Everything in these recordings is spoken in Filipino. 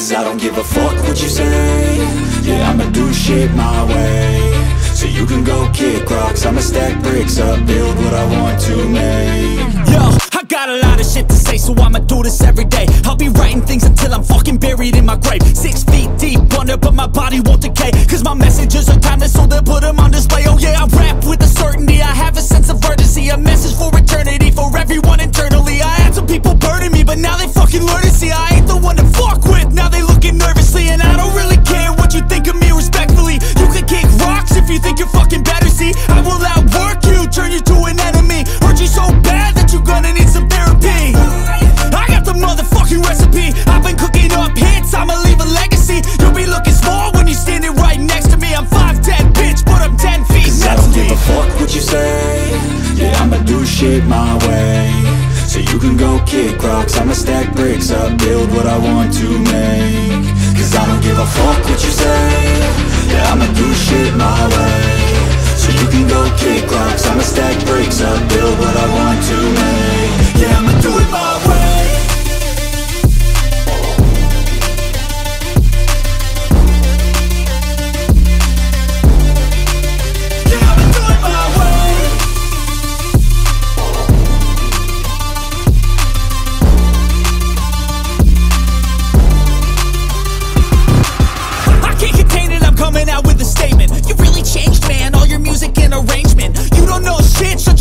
Cause I don't give a fuck what you say. Yeah, I'ma do shit my way. So you can go kick rocks, I'ma stack bricks up, build what I want to make. Yo, I got a lot of shit to say, so I'ma do this every day. I'll be writing things until I'm fucking buried in my grave. 6 feet deep under, but my body won't decay. Cause my messages are timeless, so they'll put them on display. Oh yeah, I rap with a certainty, I have a sense of urgency. A message for eternity, for everyone internally. I had some people burning me, but now they fucking learn to see I ain't the one to fuck with, now they looking nervously. And I don't really care what you think of me, respectfully. You can kick rocks if you think you're fucking better, see. I will outwork you, turn you to an enemy. Hurt you so bad that you're gonna need some therapy. I got the motherfucking recipe, I've been cooking up hits, I'ma leave a legacy. You'll be looking small when you're standing right next to me. I'm 5'10", bitch, but I'm 10 feet. Cause I don't give a fuck what you say. Yeah, I'ma do shit my way. So you can go kick rocks, I'ma stack bricks up, build what I want to make. Cause I don't give a fuck what you say. Yeah, I'ma do shit my way. So you can go kick rocks, I'ma stack bricks up, build what I want to make. Yeah, I'ma do it my way.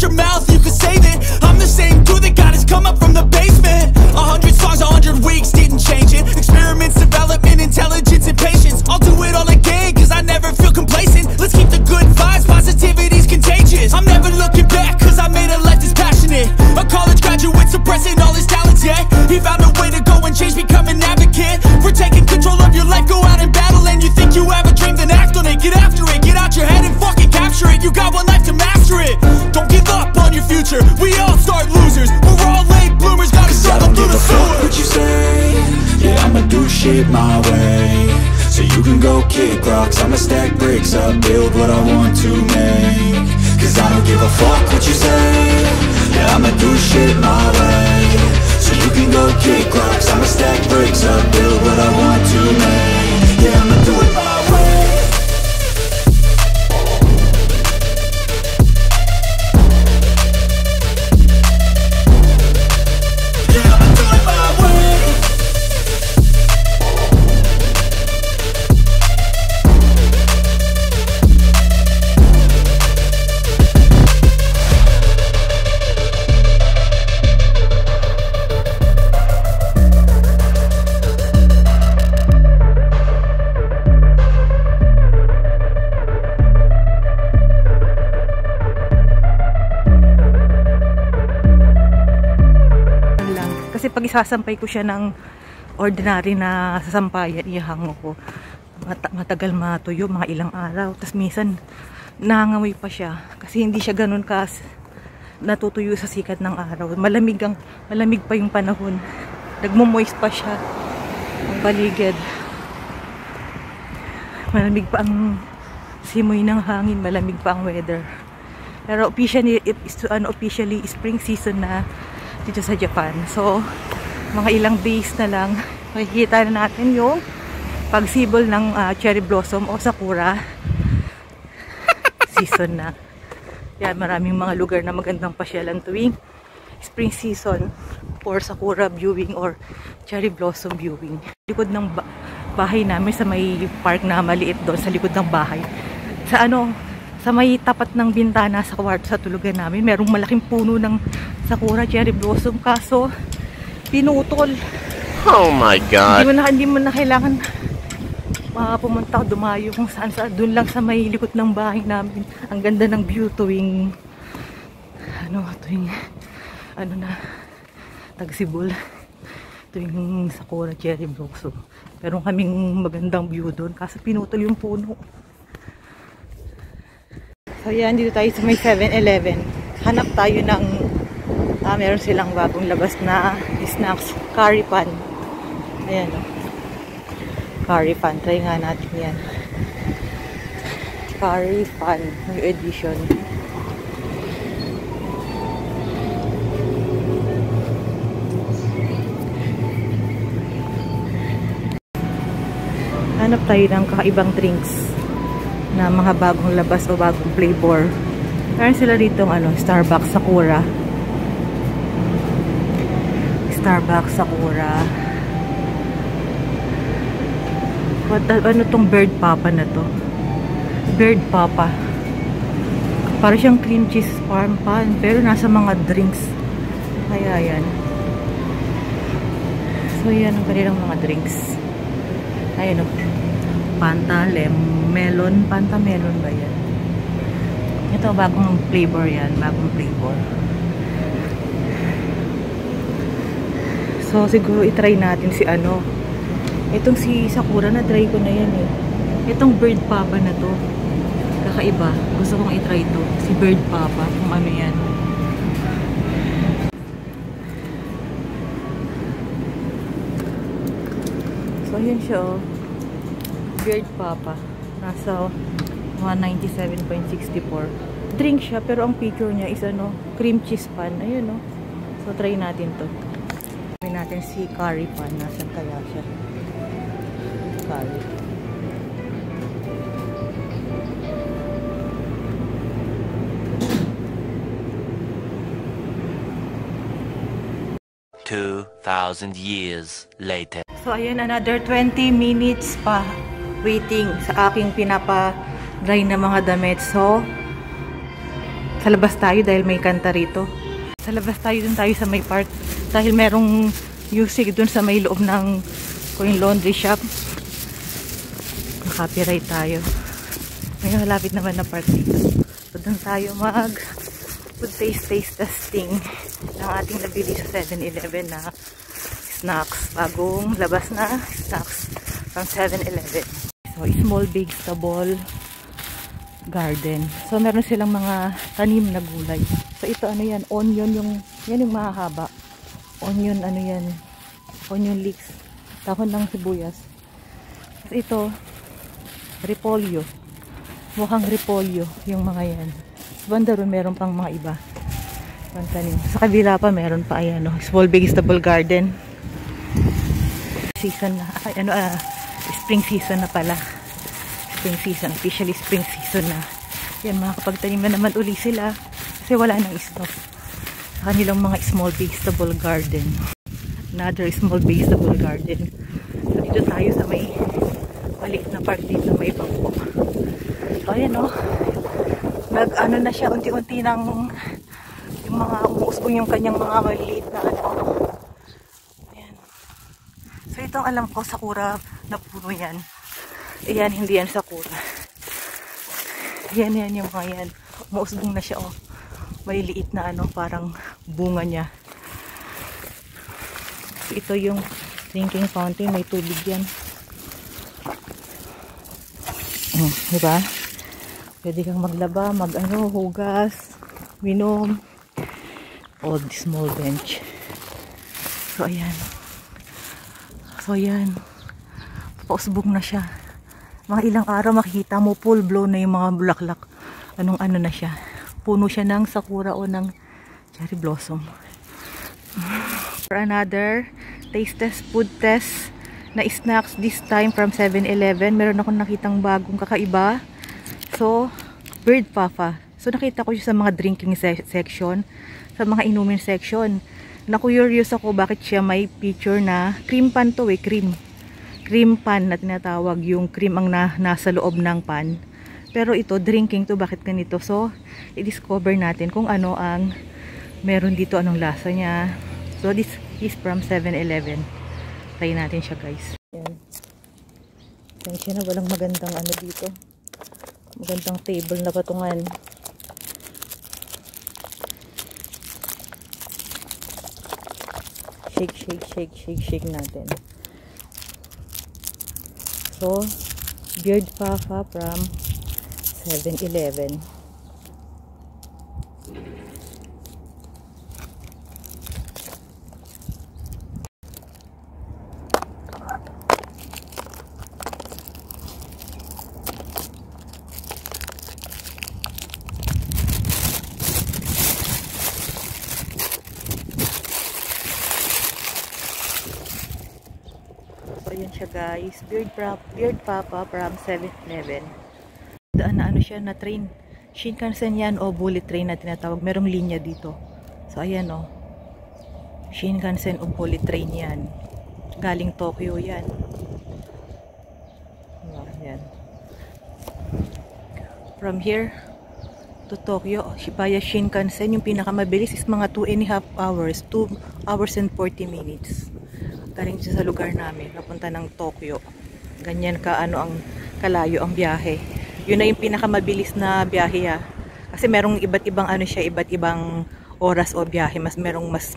Your mouth, you can save it. I'm the same dude that got his come up from the basement. 100 songs, 100 weeks, didn't change it. Experiments, development, intelligence, and patience. I'll do it all again, cause I never feel complacent. Let's keep the good vibes, positivity's contagious. I'm never looking back, cause I made a life that's passionate. A college graduate suppressing all his talents, yeah. He found a way to go and change, become an advocate. For taking control of your life, go out and battle. And you think you have a dream, then act on it. Get after it, get out your head and fucking capture it. You got one life to master it. Don't give up on your future, we all start losers. We're all late bloomers, gotta struggle through the sewer. I don't give a fuck what you say. Yeah, I'ma do shit my way. So you can go kick rocks, I'ma stack bricks up, build what I want to make. Cause I don't give a fuck what you say. Yeah, I'ma do shit my way. So you can go kick rocks, I'ma stack bricks up, build what I want to make. Yeah, I'ma do it my way. Kasi pag isasampay ko siya ng ordinary na sasampayan, ihango ko. Matagal matuyo, mga ilang araw. Tapos minsan, nangangamoy pa siya. Kasi hindi siya ganun natutuyo sa sikat ng araw. Malamig pa yung panahon. Nagmo-moist pa siya ang paligid. Malamig pa ang simoy ng hangin, malamig pa ang weather. Pero officially spring season na dito sa Japan. So, mga ilang days na lang makikita na natin yung pagsibol ng cherry blossom o sakura season na. Yan, maraming mga lugar na magandang pasyalan tuwing spring season for sakura viewing or cherry blossom viewing. Likod ng bahay namin, sa may park na maliit doon sa likod ng bahay. Sa may tapat ng bintana sa kwarto sa tulugan namin, merong malaking puno ng sakura cherry blossom, kaso pinutol. Oh my God! Hindi mo na kailangan pumunta o dumayo kung saan. Doon lang sa may likod ng bahay namin. Ang ganda ng view tuwing tagsibol, tuwing sakura cherry blossom. Pero kaming magandang view doon kasi pinutol yung puno. So yan, dito tayo sa may 7-Eleven. Hanap tayo ng meron silang bagong labas na snacks, curry pan. Ayan o, curry pan, try nga natin yan. Curry pan, new edition. Hanap tayo ng kakaibang drinks na mga bagong labas o bagong flavor. Meron sila dito Starbucks Sakura. Starbucks Sakura. Ano tong bird papa na to? Bird papa. Para siyang cream cheese farm pan, pero nasa mga drinks. Kaya yan. So yan ang kanilang mga drinks. Ayan o. Fanta melon. Fanta melon ba yan? Ito bagong flavor yan. Bagong flavor. So siguro itry natin si itong si Sakura na try ko na yan eh. Itong bird papa na to. Kakaiba. Gusto kong itry ito. Si bird papa. Kung ano yan. So yun siya oh. Bird papa. Nasa 197.64. Drink siya pero ang picture niya is cream cheese pan. Ayun oh. So try natin to. Try natin si curry pan. Nasaan kaya siya? Curry. $2,000 later. So ayan, another 20 minutes pa waiting sa aking pinapa-dry na mga damit. So sa labas tayo dahil may kanta rito. Sa labas tayo, dun tayo sa may park dahil merong music dun sa may loob ng coin laundry shop. Copyright tayo. Ngayon malapit naman na park dito. So dun tayo mag food taste testing ng ating nabili sa 7-Eleven na snacks. Bagong labas na snacks from 7-Eleven. So small vegetable garden. So meron silang mga tanim na gulay. So ito yan, onion yan yung mahahaba. Onion yan, onion leeks. Dahon ng sibuyas. So ito repolyo. Mukhang repolyo yung mga yan. Sa banda ron meron pang mga iba. Pantanim. Sa kabila pa meron pa small vegetable garden. Season na. Spring season na pala. Spring season. Officially spring season na. Yan, makakapagtanim na naman uli sila. Kasi wala nang stock. Sa kanilang mga small vegetable garden. Another small vegetable garden. So, dito tayo sa may maliit na park dito. May bangko. So, ayan na siya unti-unti ng yung mga umuusbong yung kanyang mga maliliit na ayan. So ito ang alam ko, Sakura na puno yan. Ayan, hindi yan Sakura. Ayan yung mga yan. Umuusbong na siya maliliit na parang bunga niya. So, ito yung drinking fountain, may tubig yan. Diba? Pwede kang maglaba, hugas, minom. All the small bench. So, ayan. Pausbog na siya. Mga ilang araw makikita mo, full blow na yung mga bulaklak. Anong na siya. Puno siya ng sakura o ng cherry blossom. For another taste test, food test na snacks this time from 7-Eleven. Meron akong nakitang bagong kakaiba. So, bird papa. So, nakita ko siya sa mga drinking section, sa mga inumin section. Naku-curious ako bakit siya may picture na cream pan to cream. Cream pan na tinatawag, yung cream ang nasa loob ng pan. Pero ito, drinking to, bakit ganito? So, i-discover natin kung ano ang meron dito, anong lasa niya. So, this is from 7-Eleven. Try natin siya, guys. Ayan. Tensya na, walang magandang dito. Magandang table na patungan. Shake natin. So, bird papa from 7-Eleven. So, ayan. siya guys. Beard Papa from 7-Eleven. Daan na ano siya na train. Shinkansen yan o bullet train na tinatawag. Merong linya dito. So ayan o. Shinkansen o bullet train yan. Galing Tokyo yan. Ayan. From here to Tokyo via Shinkansen, yung pinakamabilis is mga 2.5 hours. 2 hours and 40 minutes. Galing siya sa lugar namin, napunta ng Tokyo. Ganyan ka ano ang kalayo ang biyahe. Yun na yung pinakamabilis na biyahe ha. Kasi merong iba't ibang ano siya, iba't ibang oras o biyahe. Merong mas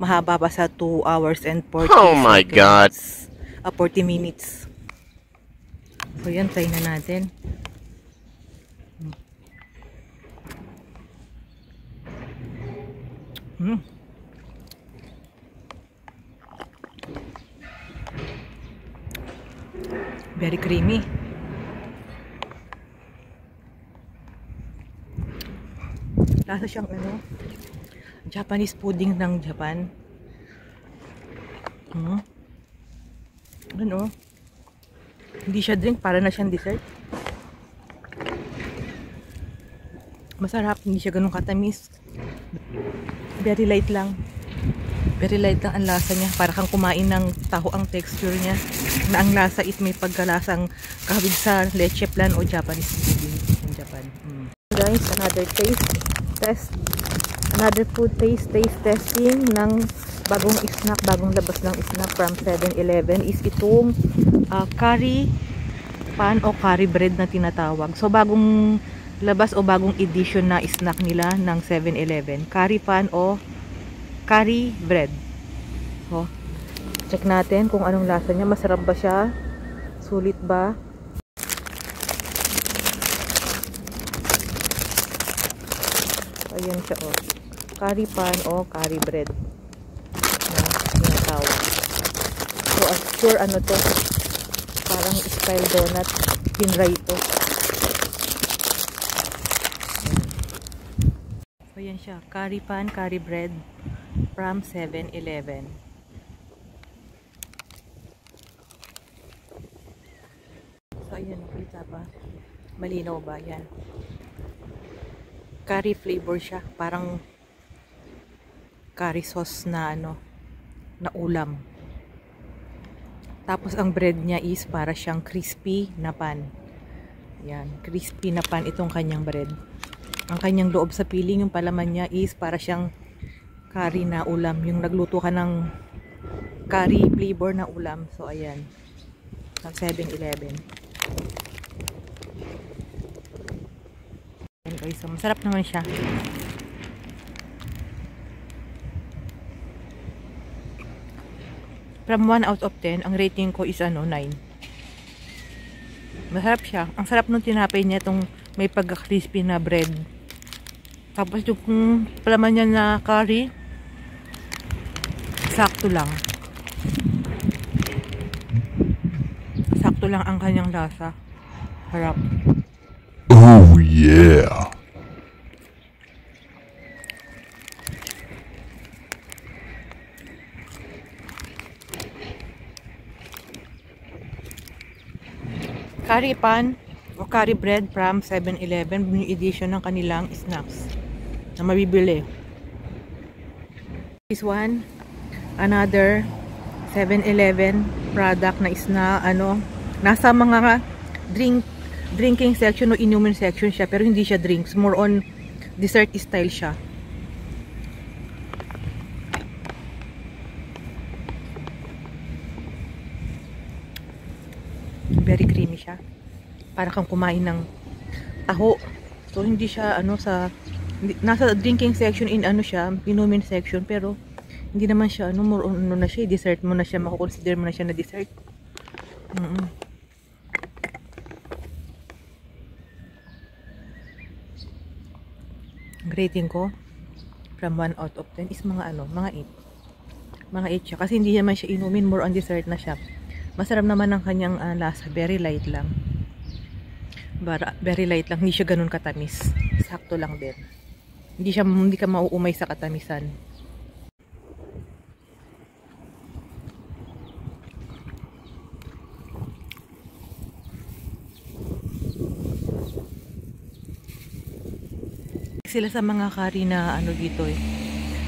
mahaba pa sa 2 hours and 40 Oh my God. 40 minutes. So yan, try na natin. Very creamy. Lasa siyang ano, Japanese pudding ng Japan. Ano? Hindi siya drink, para na siyang dessert. Masarap, hindi siya ganun katamis. Very light lang. Very light lang ang lasa niya. Para kang kumain ng taho ang texture niya. Na ang lasa is may pagkalasang kahawig sa leche plan o Japanese pudding in Japan. Guys, another test. Another food taste testing ng bagong snack, bagong labas ng snack from 7-Eleven is itong curry pan o curry bread na tinatawag. So bagong labas o bagong edition na snack nila ng 7-Eleven. Curry pan o curry bread. So, check natin kung anong lasa niya. Masarap ba siya? Sulit ba? Ayan siya o. Curry pan o curry bread. Na tinatawag. So, sure ano to? Parang style donut. Pinray to. So, ayan siya. Curry pan, curry bread from 7-Eleven. So, ayan. Kita pa. Malinaw ba? Yan. Curry flavor siya. Parang curry sauce na ano, na ulam. Tapos ang bread niya is para siyang crispy na pan. Yan, crispy na pan itong kanyang bread. Ang kanyang loob sa piling, yung palaman niya is para siyang curry na ulam. Yung nagluto ka ng curry flavor na ulam. So ayan, ng 7-Eleven. Okay, so masarap naman siya. From 1 out of 10, ang rating ko is ano, 9. Masarap siya. Ang sarap nung tinapay niya, itong may pagka-crispy na bread. Tapos yung palaman niya na curry, sakto lang. Sakto lang ang kanyang lasa. Harap. Oh yeah. Curry pan o curry bread from 7-Eleven, new edition ng kanilang snacks na mabibili. This one, another 7-Eleven product na is na ano, nasa mga drinking section o inumin section siya, pero hindi siya drinks, more on dessert style siya. Very creamy siya. Para kang kumain ng taho. So hindi siya ano sa nasa drinking section in ano siya, inumin section, pero hindi naman siya ano, more on ano na siya, dessert mo na siya, mako-consider mo na siya na dessert. Rating ko from 1 out of 10 is mga ano, mga 8. Mga 8 siya kasi hindi naman siya inumin, more on dessert na siya. Masarap naman ang kanyang lasa, very light lang. Very light lang, hindi siya ganun katamis. Sakto lang din. Hindi ka mauumay sa katamisan. Sila sa mga curry na ano dito eh.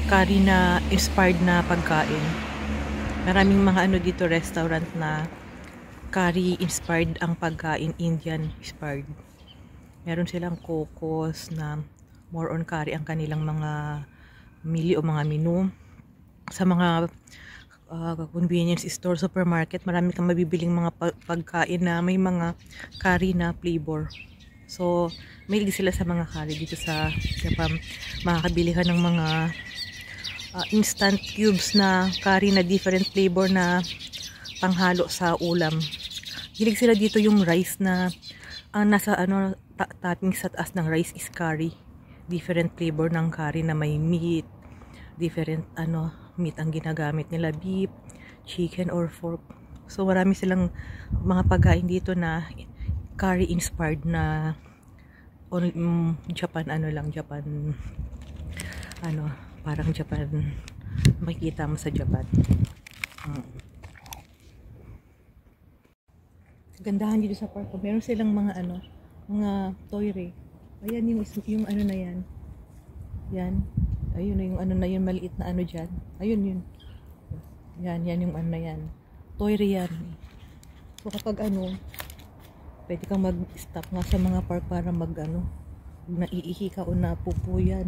Curry na inspired na pagkain. Maraming mga ano dito restaurant na curry inspired ang pagkain, Indian inspired. Meron silang Cocos na more on curry ang kanilang mga mili o mga menu. Sa mga convenience store, supermarket, marami kang mabibiling mga pagkain na may mga curry na flavor. So, mahilig sila sa mga curry dito sa Japan. Makakabili ka ng mga instant cubes na curry na different flavor na panghalo sa ulam. Hilig sila dito yung rice na nasa ano topping sa taas ng rice is curry. Different flavor ng curry na may meat. Different meat ang ginagamit nila, beef, chicken or pork. So marami silang mga pagkain dito na curry inspired na Japan parang Japan makikita mo sa Japan. Gandahan dito sa park. Meron silang mga mga toire. Ayan yung ano na yan. Yan. Ayun yung ano na yun, maliit na ano dyan. Ayun yun. Yan yung ano na yan. Toire yan. So kapag pwede kang mag-stop nga sa mga park para naiihi ka o napupo yan.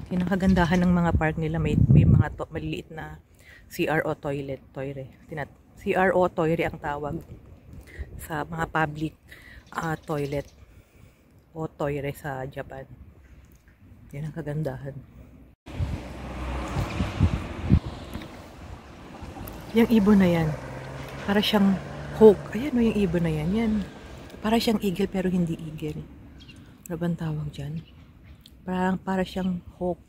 Kinakagandahan ng mga park nila, may mga maliliit na CRO toilet, toire. CRO toire ang tawag sa mga public toilet o toire sa Japan. Yan ang kagandahan. Yung ibon na yan, para siyang hawk. Ayan yung ibon na yan. Yan. Para siyang eagle pero hindi eagle. Ano bang tawag dyan? Para siyang hawk.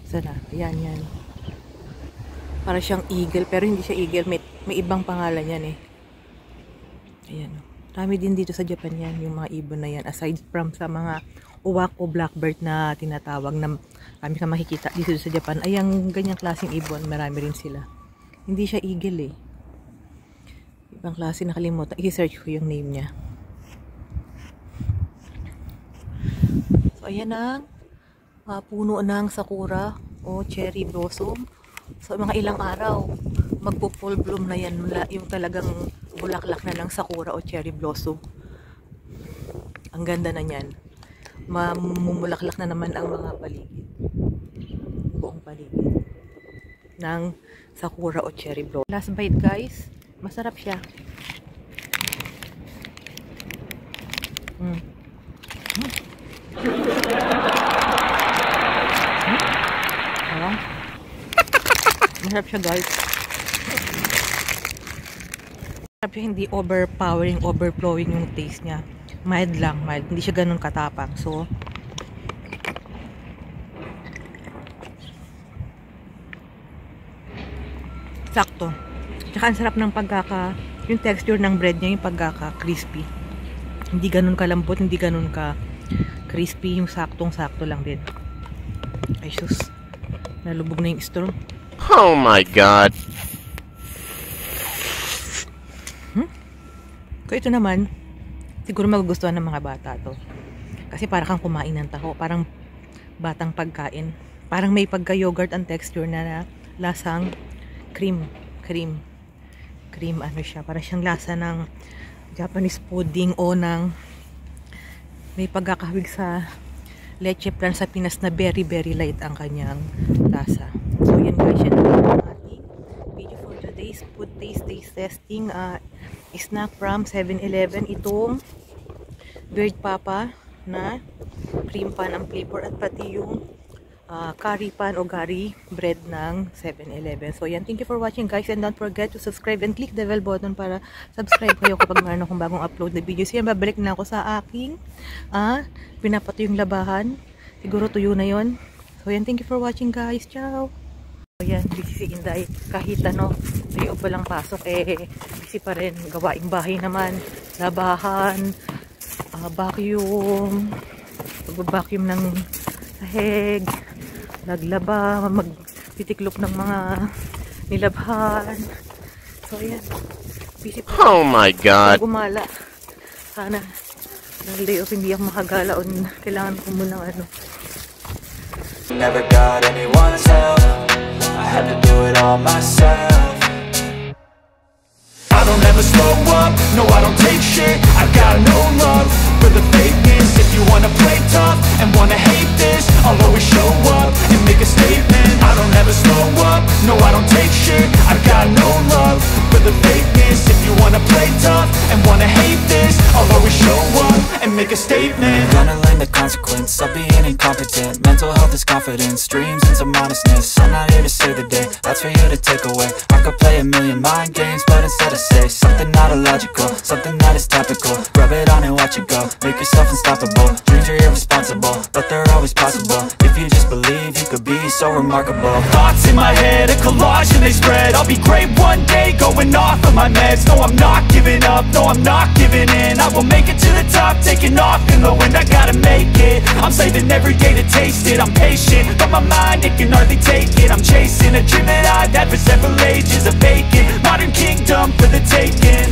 Sana. Ayan, yan. Para siyang eagle pero hindi siya eagle. May ibang pangalan yan eh. Ayan. Dami din dito sa Japan yan, yung mga ibon na yan. Aside from sa mga uwak o blackbird na tinatawag na kami ka makikita dito sa Japan. Ay, ang ganyang klaseng ibon, marami rin sila. Hindi siya eagle eh. Ibang klase, nakalimutan. I-search ko yung name niya. So, ayan ang puno ng sakura o cherry blossom. So, mga ilang araw, magpo-full bloom na yan. Yung talagang bulaklak na ng sakura o cherry blossom. Ang ganda na yan. Mamumulaklak na naman ang mga paligid. Buong paligid ng sakura o cherry blossom. Last bite guys. Masarap siya. Masarap siya guys. Masarap siya, hindi overpowering, overflowing yung taste niya. Mild lang, mild. Hindi siya ganun katapang. So, sakto. Tsaka ang sarap ng yung texture ng bread niya, yung pagkaka-crispy. Hindi ganun kalambot, hindi ganun ka-crispy, yung saktong-sakto lang din. Ay sus, nalubog na yung straw. Oh my God! Kaya ito naman, siguro magugustuhan ng mga bata to. Kasi parang kang kumain ng taho, parang batang pagkain. Parang may pagka-yogurt ang texture na lasang cream ano siya, para siyang lasa ng Japanese pudding o ng may pagkakahawig sa leche plan sa Pinas na very light ang kanyang lasa. So yan guys, yan ang ating video for today's food taste testing snack from 7-Eleven. Itong bird papa na cream pan ang flavor at pati yung curry pan o curry bread ng 7-Eleven. So yan, thank you for watching guys, and don't forget to subscribe and click the bell button para subscribe kayo kapag mayroon akong bagong upload na videos. Yan, babalik na ako sa aking pinapatuyong labahan. Siguro tuyo na yon. So yan, thank you for watching guys. Ciao! So yan, busy si Inday. Kahit tuyo pa lang pasok, busy pa rin. Gawaing bahay naman, labahan, vacuum, pag-vacuum ng sahig, naglaba, magtitiklop ng mga nilabhan. So ayan, busy pa. Oh my God! Gumala. Sana dahil day off hindi ako makagala on kailangan ko munang ano. Never got anyone's help, I had to do it all myself. I don't ever slow up, no I don't take shit. I got no love for the fakeness. If you wanna play tough and wanna hate this, I'll always show up and make a statement. I don't ever slow up, no I don't take shit. I got no love for the fakeness. If you wanna play tough and wanna hate this, I'll always show up and make a statement. Gonna learn the consequence of being incompetent. Mental health is confidence, dreams and some honestness. I'm not here to save the day, that's for you to take away. I could play a million mind games, but instead of say something not illogical, something that is topical. Rub it on and watch it go, make yourself unstoppable. Dreams are irresponsible, but they're always possible. If you just believe, you could be so remarkable. Thoughts in my head, a collage and they spread. I'll be great one day, going off of my meds. No, I'm not giving up, no, I'm not giving in. I will make it to the top, taking off in the wind. I gotta make it, I'm saving every day to taste it. I'm patient, but my mind, it can hardly take it. I'm chasing a dream that I've had for several ages. A vacant, modern kingdom for the taking.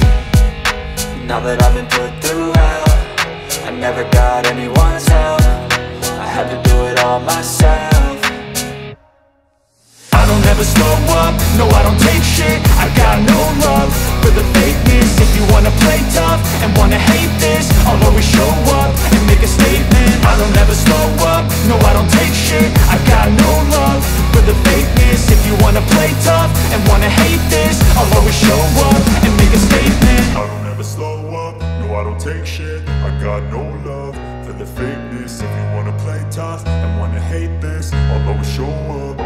Now that I've been put through hell, I never got anyone's help, I had to do it all myself. I don't ever slow up, no I don't take shit. I got no love for the fakeness. If you wanna play tough and wanna hate this, I'll always show up and make a statement. I don't ever slow up, no I don't take shit. I got no love for the fakeness. If you wanna play tough and wanna hate this, I'll always show up and make a statement. I don't ever slow up, no I don't take shit. I got no love for the fakeness. If you wanna play tough and wanna hate this, I'll always show up.